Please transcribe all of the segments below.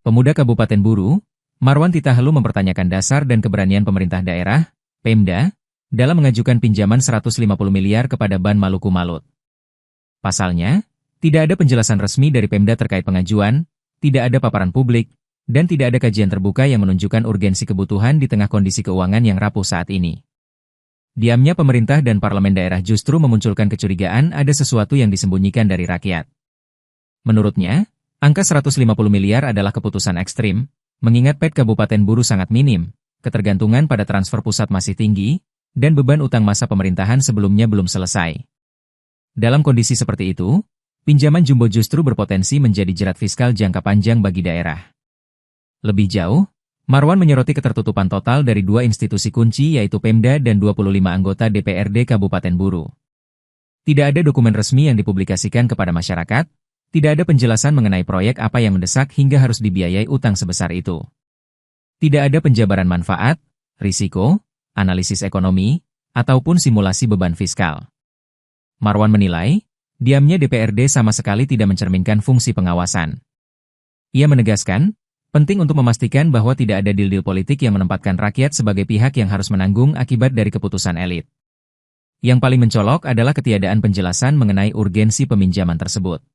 Pemuda Kabupaten Buru, Marwan Titahalu mempertanyakan dasar dan keberanian pemerintah daerah, Pemda, dalam mengajukan pinjaman 150 miliar kepada Ban Maluku Malut. Pasalnya, tidak ada penjelasan resmi dari Pemda terkait pengajuan, tidak ada paparan publik, dan tidak ada kajian terbuka yang menunjukkan urgensi kebutuhan di tengah kondisi keuangan yang rapuh saat ini. Diamnya pemerintah dan parlemen daerah justru memunculkan kecurigaan ada sesuatu yang disembunyikan dari rakyat. Menurutnya, angka 150 miliar adalah keputusan ekstrim, mengingat PET Kabupaten Buru sangat minim, ketergantungan pada transfer pusat masih tinggi, dan beban utang masa pemerintahan sebelumnya belum selesai. Dalam kondisi seperti itu, pinjaman jumbo justru berpotensi menjadi jerat fiskal jangka panjang bagi daerah. Lebih jauh, Marwan menyoroti ketertutupan total dari dua institusi kunci yaitu Pemda dan 25 anggota DPRD Kabupaten Buru. Tidak ada dokumen resmi yang dipublikasikan kepada masyarakat, tidak ada penjelasan mengenai proyek apa yang mendesak hingga harus dibiayai utang sebesar itu. Tidak ada penjabaran manfaat, risiko, analisis ekonomi, ataupun simulasi beban fiskal. Marwan menilai, diamnya DPRD sama sekali tidak mencerminkan fungsi pengawasan. Ia menegaskan, penting untuk memastikan bahwa tidak ada deal-deal politik yang menempatkan rakyat sebagai pihak yang harus menanggung akibat dari keputusan elit. Yang paling mencolok adalah ketiadaan penjelasan mengenai urgensi peminjaman tersebut.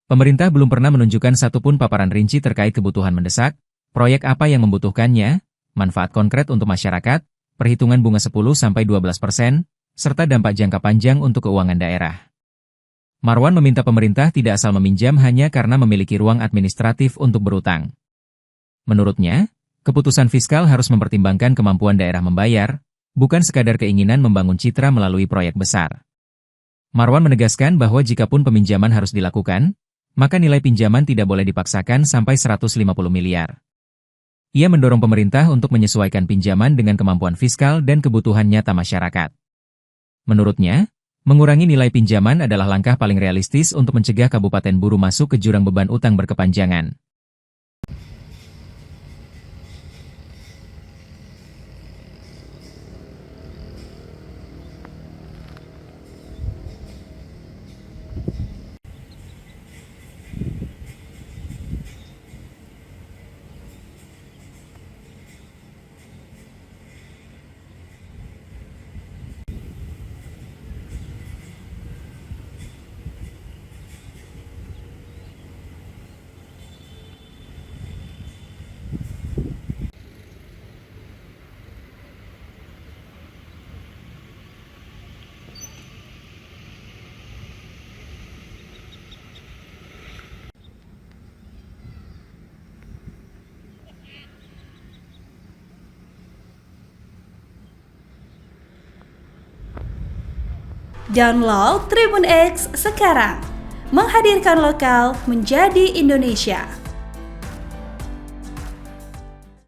Pemerintah belum pernah menunjukkan satupun paparan rinci terkait kebutuhan mendesak, proyek apa yang membutuhkannya, manfaat konkret untuk masyarakat, perhitungan bunga 10–12%, serta dampak jangka panjang untuk keuangan daerah. Marwan meminta pemerintah tidak asal meminjam hanya karena memiliki ruang administratif untuk berutang. Menurutnya, keputusan fiskal harus mempertimbangkan kemampuan daerah membayar, bukan sekadar keinginan membangun citra melalui proyek besar. Marwan menegaskan bahwa jikapun peminjaman harus dilakukan, maka nilai pinjaman tidak boleh dipaksakan sampai 150 miliar. Ia mendorong pemerintah untuk menyesuaikan pinjaman dengan kemampuan fiskal dan kebutuhan nyata masyarakat. Menurutnya, mengurangi nilai pinjaman adalah langkah paling realistis untuk mencegah Kabupaten Buru masuk ke jurang beban utang berkepanjangan. Download Tribun X sekarang, menghadirkan lokal menjadi Indonesia.